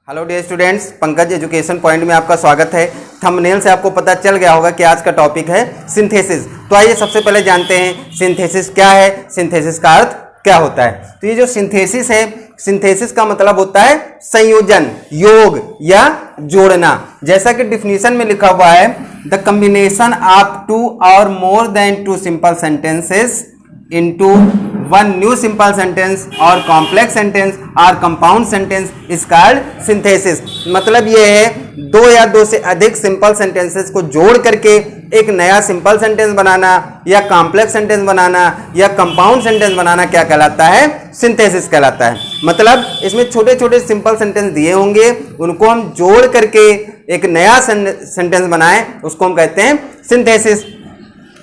Hello dear students, Pankaj Education Point में आपका स्वागत है। थंबनेल से आपको पता चल गया होगा कि आज का टॉपिक है सिंथेसिस। तो आइए सबसे पहले जानते हैं सिंथेसिस क्या है, सिंथेसिस का अर्थ क्या होता है। तो ये जो सिंथेसिस है, सिंथेसिस का मतलब होता है संयोजन, योग या जोड़ना। जैसा कि डिफिनीशन में लिखा हुआ है, द कम्बिनेशन ऑफ टू और more than two simple sentences into one new simple sentence or complex sentence or compound sentence is called synthesis। मतलब ये है दो या दो से अधिक सिंपल सेंटेंसेस को जोड़ करके एक नया सिंपल सेंटेंस बनाना या कॉम्प्लेक्स सेंटेंस बनाना या कंपाउंड सेंटेंस बनाना क्या कहलाता है, सिंथेसिस कहलाता है। मतलब इसमें छोटे छोटे सिंपल सेंटेंस दिए होंगे, उनको हम जोड़ करके एक नया सेंटेंस बनाएं, उसको हम कहते हैं सिंथेसिस।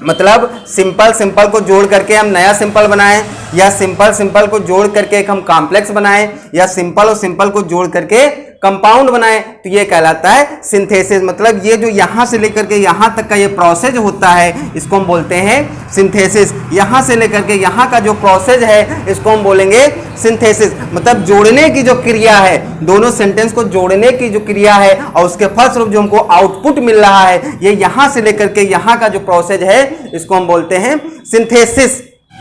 मतलब सिंपल सिंपल को जोड़ करके हम नया सिंपल बनाएं या सिंपल सिंपल को जोड़ करके एक हम कॉम्प्लेक्स बनाएं या सिंपल और सिंपल को जोड़ करके कंपाउंड बनाएं, तो ये कहलाता है सिंथेसिस। मतलब ये जो यहाँ से लेकर के यहाँ तक का ये प्रोसेस होता है, इसको हम बोलते हैं सिंथेसिस। यहाँ से लेकर के यहाँ का जो प्रोसेस है, इसको हम बोलेंगे सिंथेसिस। मतलब जोड़ने की जो क्रिया है, दोनों सेंटेंस को जोड़ने की जो क्रिया है और उसके फलस्वरूप जो हमको आउटपुट मिल रहा है, ये यहाँ से लेकर के यहाँ का जो प्रोसेस है, इसको हम बोलते हैं सिंथेसिस।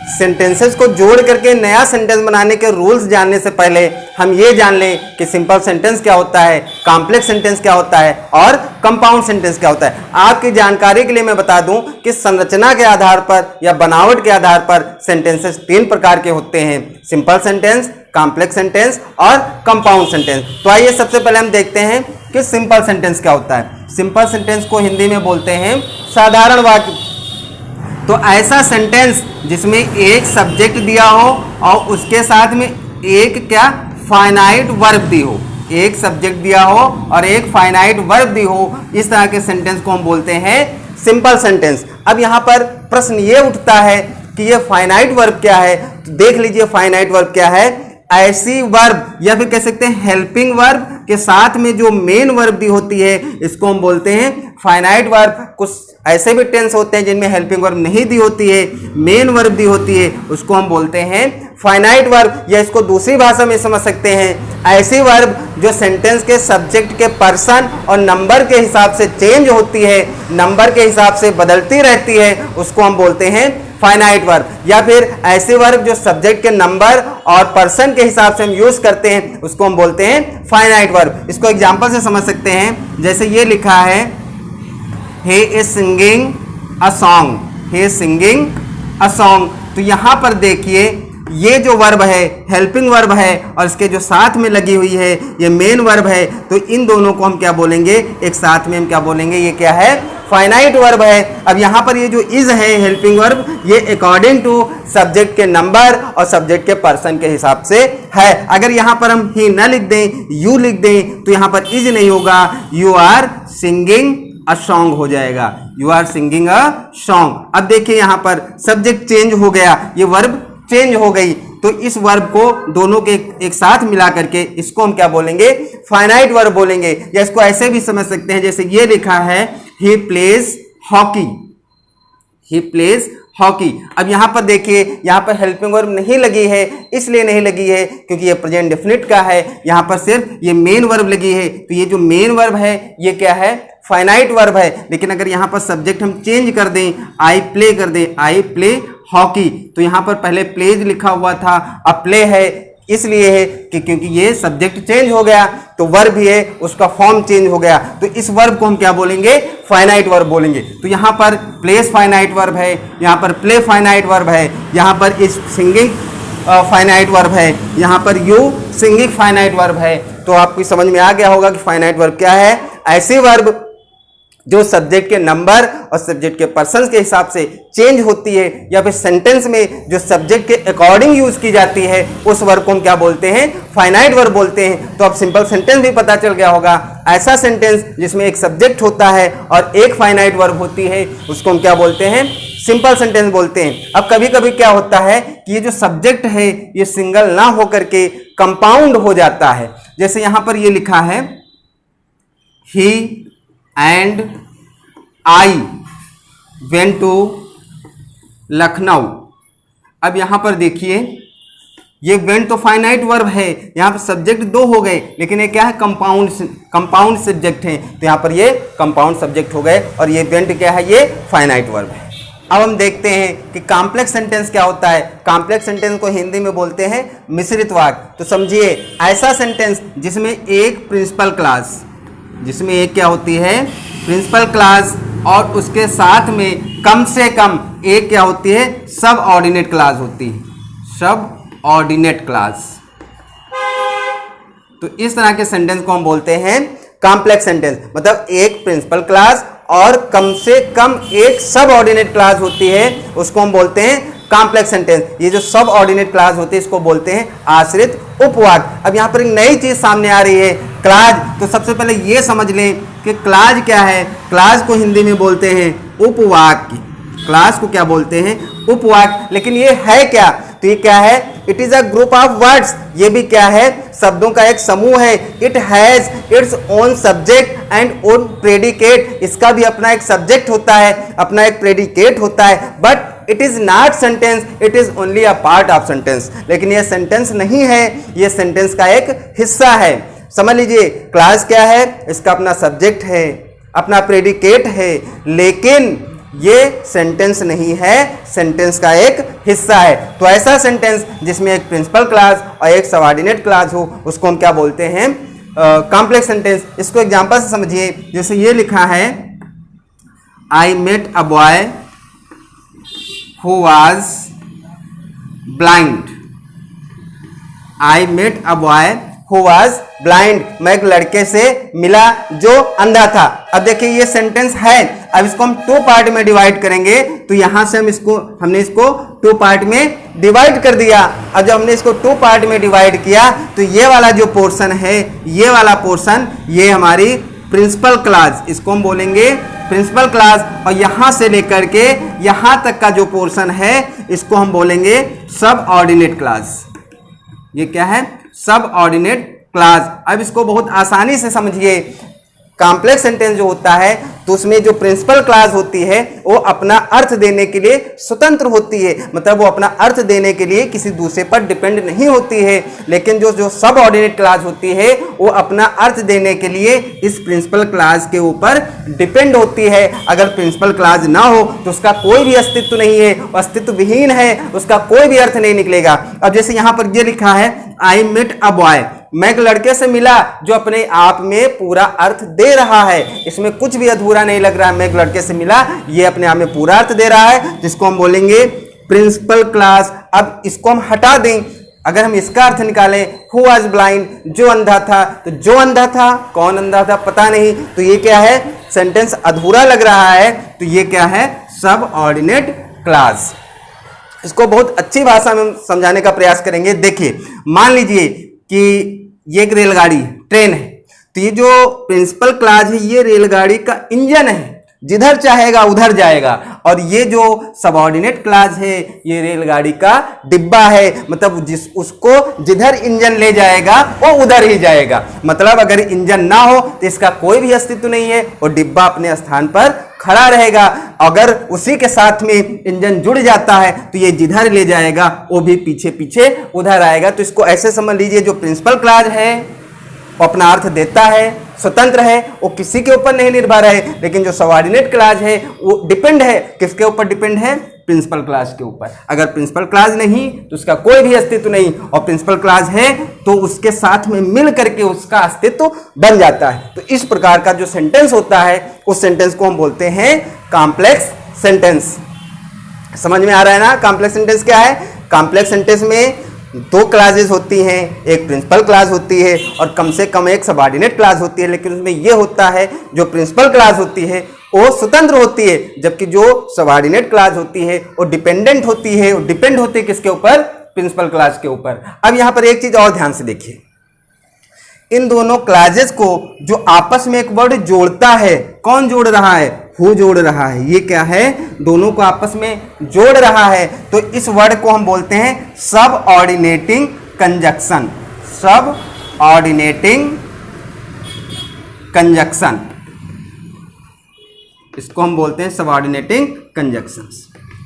सेंटेंसेस को जोड़ करके नया सेंटेंस बनाने के रूल्स जानने से पहले हम ये जान लें कि सिंपल सेंटेंस क्या होता है, कॉम्प्लेक्स सेंटेंस क्या होता है और कंपाउंड सेंटेंस क्या होता है। आपकी जानकारी के लिए मैं बता दूं कि संरचना के आधार पर या बनावट के आधार पर सेंटेंसेस तीन प्रकार के होते हैं, सिंपल सेंटेंस, कॉम्प्लेक्स सेंटेंस और कंपाउंड सेंटेंस। तो आइए सबसे पहले हम देखते हैं कि सिंपल सेंटेंस क्या होता है। सिंपल सेंटेंस को हिंदी में बोलते हैं साधारण वाक्य। तो ऐसा सेंटेंस जिसमें एक सब्जेक्ट दिया हो और उसके साथ में एक क्या फाइनाइट वर्ब दी हो, एक सब्जेक्ट दिया हो और एक फाइनाइट वर्ब दी हो, इस तरह के सेंटेंस को हम बोलते हैं सिंपल सेंटेंस। अब यहाँ पर प्रश्न ये उठता है कि ये फाइनाइट वर्ब क्या है। तो देख लीजिए फाइनाइट वर्ब क्या है। ऐसी वर्ब या फिर कह सकते हैं हेल्पिंग वर्ब के साथ में जो मेन वर्ब दी होती है, इसको हम बोलते हैं फाइनाइट वर्ब। कुछ ऐसे भी टेंस होते हैं जिनमें हेल्पिंग वर्ब नहीं दी होती है, मेन वर्ब दी होती है, उसको हम बोलते हैं फाइनाइट वर्ब। या इसको दूसरी भाषा में समझ सकते हैं, ऐसी वर्ब जो सेंटेंस के सब्जेक्ट के पर्सन और नंबर के हिसाब से चेंज होती है, नंबर के हिसाब से बदलती रहती है, उसको हम बोलते हैं फाइनाइट वर्ब। या फिर ऐसे वर्ब जो सब्जेक्ट के नंबर और पर्सन के हिसाब से हम यूज करते हैं, उसको हम बोलते हैं फाइनाइट वर्ब। इसको एग्जांपल से समझ सकते हैं, जैसे ये लिखा है, he is singing a song, he is singing a song। तो यहां पर देखिए ये जो वर्ब है हेल्पिंग वर्ब है और इसके जो साथ में लगी हुई है ये मेन वर्ब है। तो इन दोनों को हम क्या बोलेंगे, एक साथ में हम क्या बोलेंगे, ये क्या है, फाइनाइट वर्ब है। अब यहाँ पर ये जो इज है हेल्पिंग वर्ब, ये अकॉर्डिंग टू सब्जेक्ट के नंबर और सब्जेक्ट के पर्सन के हिसाब से है। अगर यहाँ पर हम ही न लिख दें, यू लिख दें, तो यहाँ पर इज नहीं होगा, you are singing a song हो जाएगा, you are singing a song. अब देखिए यहाँ पर सब्जेक्ट चेंज हो गया, ये वर्ब चेंज हो गई, तो इस वर्ब को दोनों के एक साथ मिला करके इसको हम क्या बोलेंगे, फाइनाइट वर्ब बोलेंगे। या इसको ऐसे भी समझ सकते हैं, जैसे ये लिखा है, he plays hockey, he plays hockey. अब यहाँ पर देखिए, यहाँ पर हेल्पिंग वर्ब नहीं लगी है, इसलिए नहीं लगी है क्योंकि ये प्रेजेंट डेफिनिट का है, यहाँ पर सिर्फ ये मेन वर्ब लगी है। तो ये जो मेन वर्ब है ये क्या है, फाइनाइट वर्ब है। लेकिन अगर यहाँ पर सब्जेक्ट हम चेंज कर दें, आई प्ले कर दें, आई प्ले हॉकी, तो यहाँ पर पहले प्लेज लिखा हुआ था, अब प्ले है, इसलिए है कि क्योंकि ये सब्जेक्ट चेंज हो गया, तो वर्ब भी है, उसका फॉर्म चेंज हो गया, तो इस वर्ब को हम क्या बोलेंगे, फाइनाइट वर्ब बोलेंगे। तो यहाँ पर प्लेस फाइनाइट वर्ब है, यहाँ पर प्ले फाइनाइट वर्ब है, यहाँ पर इस सिंगिंग फाइनाइट वर्ब है, यहाँ पर यू सिंगिंग फाइनाइट वर्ब है। तो आपको समझ में आ गया होगा कि फाइनाइट वर्ब क्या है। ऐसी वर्ब जो सब्जेक्ट के नंबर और सब्जेक्ट के पर्सन के हिसाब से चेंज होती है, या फिर सेंटेंस में जो सब्जेक्ट के अकॉर्डिंग यूज की जाती है, उस वर्ब को हम क्या बोलते हैं, फाइनाइट वर्ब बोलते हैं। तो अब सिंपल सेंटेंस भी पता चल गया होगा। ऐसा सेंटेंस जिसमें एक सब्जेक्ट होता है और एक फाइनाइट वर्ब होती है, उसको हम क्या बोलते हैं, सिंपल सेंटेंस बोलते हैं। अब कभी कभी क्या होता है कि ये जो सब्जेक्ट है ये सिंगल ना होकर के कंपाउंड हो जाता है। जैसे यहां पर ये लिखा है, he and I went to Lucknow. अब यहां पर देखिए ये वेंट तो फाइनाइट वर्ब है, यहाँ पर सब्जेक्ट दो हो गए, लेकिन ये क्या है, कंपाउंड सब्जेक्ट है, तो यहाँ पर ये कंपाउंड सब्जेक्ट हो गए, और ये वेंट क्या है, ये फाइनाइट वर्ब है। अब हम देखते हैं कि कॉम्प्लेक्स सेंटेंस क्या होता है। कॉम्प्लेक्स सेंटेंस को हिंदी में बोलते हैं मिश्रित वाक्य। तो समझिए, ऐसा सेंटेंस जिसमें एक प्रिंसिपल क्लास, जिसमें एक क्या होती है, प्रिंसिपल क्लास, और उसके साथ में कम से कम एक क्या होती है, सब ऑर्डिनेट क्लास होती है, सब ऑर्डिनेट क्लास। तो इस तरह के सेंटेंस को हम बोलते हैं कॉम्प्लेक्स सेंटेंस। मतलब एक प्रिंसिपल क्लास और कम से कम एक सब ऑर्डिनेट क्लास होती है, उसको हम बोलते हैं कॉम्प्लेक्स सेंटेंस। ये जो सब ऑर्डिनेट क्लास होती है इसको बोलते हैं आश्रित उपवाक्य। अब यहाँ पर एक नई चीज सामने आ रही है, क्लाज। तो सबसे पहले ये समझ लें कि क्लाज क्या है। क्लाज को हिंदी में बोलते हैं उपवाक्य। क्लास को क्या बोलते हैं, उपवाक्य। लेकिन ये है क्या, तो ये क्या है, it is a group of words. ये भी क्या है, शब्दों का एक समूह है। It has its own subject and own predicate. इसका भी अपना एक सब्जेक्ट होता है, अपना एक प्रेडिकेट होता है। But it is not sentence, it is only a part of sentence. लेकिन ये सेंटेंस नहीं है, ये सेंटेंस का एक हिस्सा है। समझ लीजिए, क्लास क्या है, इसका अपना सब्जेक्ट है, अपना प्रेडिकेट है, लेकिन ये सेंटेंस नहीं है, सेंटेंस का एक हिस्सा है। तो ऐसा सेंटेंस जिसमें एक प्रिंसिपल क्लास और एक सबऑर्डिनेट क्लास हो, उसको हम क्या बोलते हैं, कॉम्प्लेक्स सेंटेंस। इसको एग्जांपल से समझिए। जैसे ये लिखा है, I met a boy who was blind. I met a boy who was blind. मैं एक लड़के से मिला जो अंधा था। अब देखिए, ये सेंटेंस है। अब इसको हम टू पार्ट में डिवाइड करेंगे। तो यहां से हमने इसको टू पार्ट में डिवाइड कर दिया। अब जब हमने इसको टू पार्ट में डिवाइड किया, तो ये वाला जो पोर्शन है, ये वाला पोर्शन, ये हमारी प्रिंसिपल क्लास, इसको हम बोलेंगे प्रिंसिपल क्लास। और यहां से लेकर के यहां तक का जो पोर्शन है, इसको हम बोलेंगे सब ऑर्डिनेट क्लास। ये क्या है, सब ऑर्डिनेट क्लास। अब इसको बहुत आसानी से समझिए। कॉम्प्लेक्स सेंटेंस जो होता है, तो उसमें जो प्रिंसिपल क्लास होती है, वो अपना अर्थ देने के लिए स्वतंत्र होती है। मतलब वो अपना अर्थ देने के लिए किसी दूसरे पर डिपेंड नहीं होती है। लेकिन जो सब ऑर्डिनेट क्लास होती है, वो अपना अर्थ देने के लिए इस प्रिंसिपल क्लास के ऊपर डिपेंड होती है। अगर प्रिंसिपल क्लास ना हो तो उसका कोई भी अस्तित्व नहीं है, अस्तित्व विहीन है, उसका कोई भी अर्थ नहीं निकलेगा। अब जैसे यहां पर ये लिखा है, आई मेट अ बॉय, मैं एक लड़के से मिला जो अपने आप में पूरा अर्थ दे रहा है। इसमें कुछ भी अधूरा नहीं लग रहा है। मैं एक लड़के से मिला, ये अपने आप में पूरा अर्थ दे रहा है, जिसको हम बोलेंगे प्रिंसिपल क्लास। अब इसको हम हटा दें। अगर हम इसका अर्थ निकालें, हु वाज ब्लाइंड, जो अंधा था, तो जो अंधा था, कौन अंधा था पता नहीं, तो ये क्या है, सेंटेंस अधूरा लग रहा है। तो ये क्या है, सब ऑर्डिनेट क्लास। इसको बहुत अच्छी भाषा में समझाने का प्रयास करेंगे। देखिए, मान लीजिए कि ये एक रेलगाड़ी, ट्रेन है। तो ये जो प्रिंसिपल क्लास है, ये रेलगाड़ी का इंजन है, जिधर चाहेगा उधर जाएगा। और ये जो सबऑर्डिनेट क्लास है, ये रेलगाड़ी का डिब्बा है। मतलब उसको जिधर इंजन ले जाएगा वो उधर ही जाएगा। मतलब अगर इंजन ना हो तो इसका कोई भी अस्तित्व नहीं है, और डिब्बा अपने स्थान पर खड़ा रहेगा। अगर उसी के साथ में इंजन जुड़ जाता है, तो ये जिधर ले जाएगा वो भी पीछे पीछे उधर आएगा। तो इसको ऐसे समझ लीजिए, जो प्रिंसिपल क्लास है वो अपना अर्थ देता है, स्वतंत्र है, वो किसी के ऊपर नहीं निर्भर है। लेकिन जो सबऑर्डिनेट क्लास है, वो डिपेंड है, किसके ऊपर डिपेंड है, प्रिंसिपल क्लास के ऊपर। अगर प्रिंसिपल क्लास नहीं तो उसका कोई भी अस्तित्व नहीं, और प्रिंसिपल क्लास है तो उसके साथ में मिल करके उसका अस्तित्व बन जाता है। तो इस प्रकार का जो सेंटेंस होता है, उस सेंटेंस को हम बोलते हैं कॉम्प्लेक्स सेंटेंस। समझ में आ रहा है ना, कॉम्प्लेक्स सेंटेंस क्या है। कॉम्प्लेक्स सेंटेंस में दो क्लासेस होती हैं, एक प्रिंसिपल क्लास होती है और कम से कम एक सबऑर्डिनेट क्लास होती है। लेकिन उसमें यह होता है, जो प्रिंसिपल क्लास होती है वो स्वतंत्र होती है, जबकि जो सबऑर्डिनेट क्लास होती है वो डिपेंडेंट होती है। वो डिपेंड होती है किसके ऊपर, प्रिंसिपल क्लास के ऊपर। अब यहां पर एक चीज और ध्यान से देखिए, इन दोनों क्लासेस को जो आपस में एक वर्ड जोड़ता है, कौन जोड़ रहा है, हु जोड़ रहा है। ये क्या है, दोनों को आपस में जोड़ रहा है। तो इस वर्ड को हम बोलते हैं सब ऑर्डिनेटिंग कंजक्शन। सब ऑर्डिनेटिंग कंजक्शन, इसको हम बोलते हैं सबऑर्डिनेटिंग कंजक्शंस।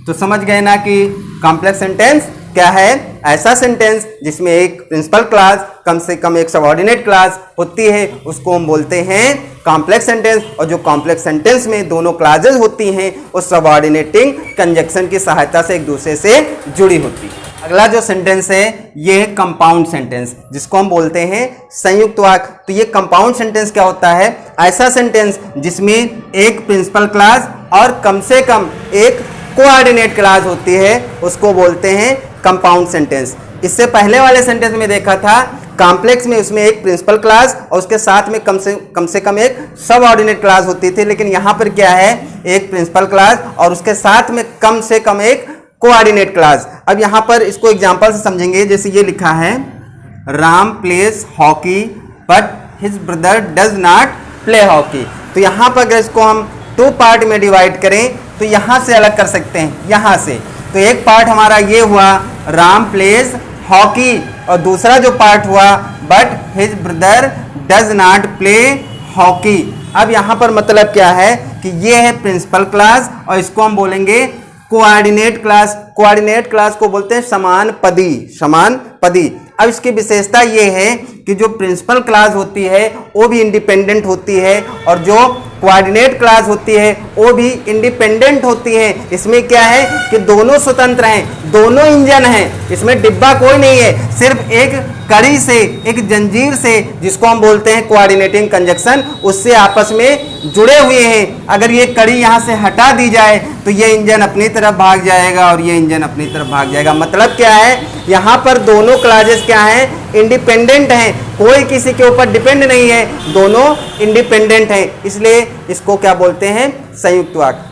तो समझ गए ना कि कॉम्प्लेक्स सेंटेंस क्या है, ऐसा सेंटेंस जिसमें एक प्रिंसिपल क्लास कम से कम एक सबऑर्डिनेट क्लास होती है उसको हम बोलते हैं कॉम्प्लेक्स सेंटेंस। और जो कॉम्प्लेक्स सेंटेंस में दोनों क्लासेस होती हैं वो सबऑर्डिनेटिंग कंजक्शन की सहायता से एक दूसरे से जुड़ी होती है। अगला जो सेंटेंस है ये है कंपाउंड सेंटेंस, जिसको हम बोलते हैं संयुक्त वाक्य। तो ये कंपाउंड सेंटेंस क्या होता है? ऐसा सेंटेंस जिसमें एक प्रिंसिपल क्लास और कम से कम एक कोऑर्डिनेट क्लास होती है उसको बोलते हैं कंपाउंड सेंटेंस। इससे पहले वाले सेंटेंस में देखा था कॉम्प्लेक्स में उसमें एक प्रिंसिपल क्लास और उसके साथ में कम से कम एक सब ऑर्डिनेट क्लास होती थी, लेकिन यहाँ पर क्या है, एक प्रिंसिपल क्लास और उसके साथ में कम से कम एक कोऑर्डिनेट क्लास। अब यहाँ पर इसको एग्जांपल से समझेंगे। जैसे ये लिखा है Ram place hockey but his brother does not play hockey. तो यहाँ पर अगर इसको हम 2 पार्ट में डिवाइड करें तो यहाँ से अलग कर सकते हैं, यहाँ से। तो एक पार्ट हमारा ये हुआ राम प्लेस हॉकी और दूसरा जो पार्ट हुआ but his brother does not play hockey. अब यहाँ पर मतलब क्या है कि ये है प्रिंसिपल क्लास और इसको हम बोलेंगे कोऑर्डिनेट क्लास। कोऑर्डिनेट क्लास को बोलते हैं समानपदी, समानपदी। अब इसकी विशेषता ये है कि जो प्रिंसिपल क्लास होती है वो भी इंडिपेंडेंट होती है और जो कोऑर्डिनेट क्लास होती है वो भी इंडिपेंडेंट होती है। इसमें क्या है कि दोनों स्वतंत्र हैं, दोनों इंजन हैं, इसमें डिब्बा कोई नहीं है। सिर्फ एक कड़ी से, एक जंजीर से, जिसको हम बोलते हैं कोऑर्डिनेटिंग कंजक्शन, उससे आपस में जुड़े हुए हैं। अगर ये कड़ी यहाँ से हटा दी जाए तो ये इंजन अपनी तरफ भाग जाएगा और ये इंजन अपनी तरफ भाग जाएगा। मतलब क्या है, यहाँ पर दोनों क्लासेस क्या हैं, इंडिपेंडेंट हैं, कोई किसी के ऊपर डिपेंड नहीं है, दोनों इंडिपेंडेंट हैं। इसलिए इसको क्या बोलते हैं, संयुक्त वाक्य।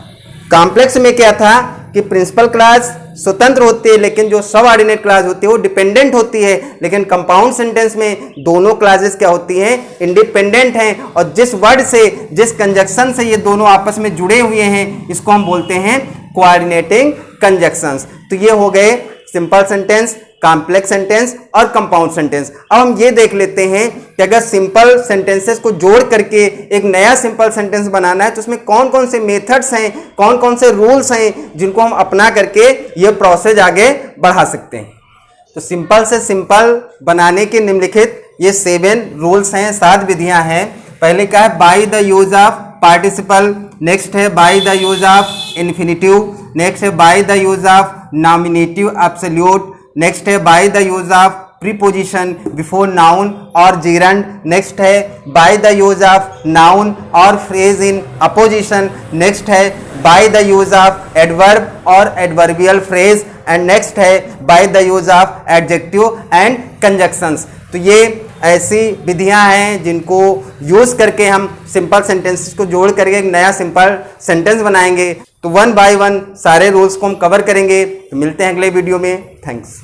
कॉम्प्लेक्स में क्या था कि प्रिंसिपल क्लास स्वतंत्र होती है लेकिन जो सब ऑर्डिनेट क्लास होती है वो डिपेंडेंट होती है। लेकिन कंपाउंड सेंटेंस में दोनों क्लासेस क्या होती हैं, इंडिपेंडेंट हैं और जिस वर्ड से, जिस कंजक्शन से ये दोनों आपस में जुड़े हुए हैं इसको हम बोलते हैं कोऑर्डिनेटिंग कंजक्शंस। तो ये हो गए सिंपल सेंटेंस, कॉम्प्लेक्स सेंटेंस और कंपाउंड सेंटेंस। अब हम ये देख लेते हैं कि अगर सिंपल सेंटेंसेस को जोड़ करके एक नया सिंपल सेंटेंस बनाना है तो उसमें कौन कौन से मेथड्स हैं, कौन कौन से रूल्स हैं जिनको हम अपना करके ये प्रोसेस आगे बढ़ा सकते हैं। तो सिंपल से सिंपल बनाने के निम्नलिखित ये 7 रूल्स हैं, 7 विधियां हैं। पहले क्या है, by the use of participle. Next है by the use of infinitive. Next है by the use of nominative absolute. Next है by the use of preposition before noun और जीरंड। नेक्स्ट है by the use of noun और phrase in apposition. Next है by the use of adverb और adverbial phrase. And next है by the use of adjective and conjunctions. तो ये ऐसी विधियां हैं जिनको यूज करके हम सिंपल सेंटेंसेस को जोड़ करके एक नया सिंपल सेंटेंस बनाएंगे। तो 1 बाय 1 सारे रूल्स को हम कवर करेंगे। तो मिलते हैं अगले वीडियो में। थैंक्स।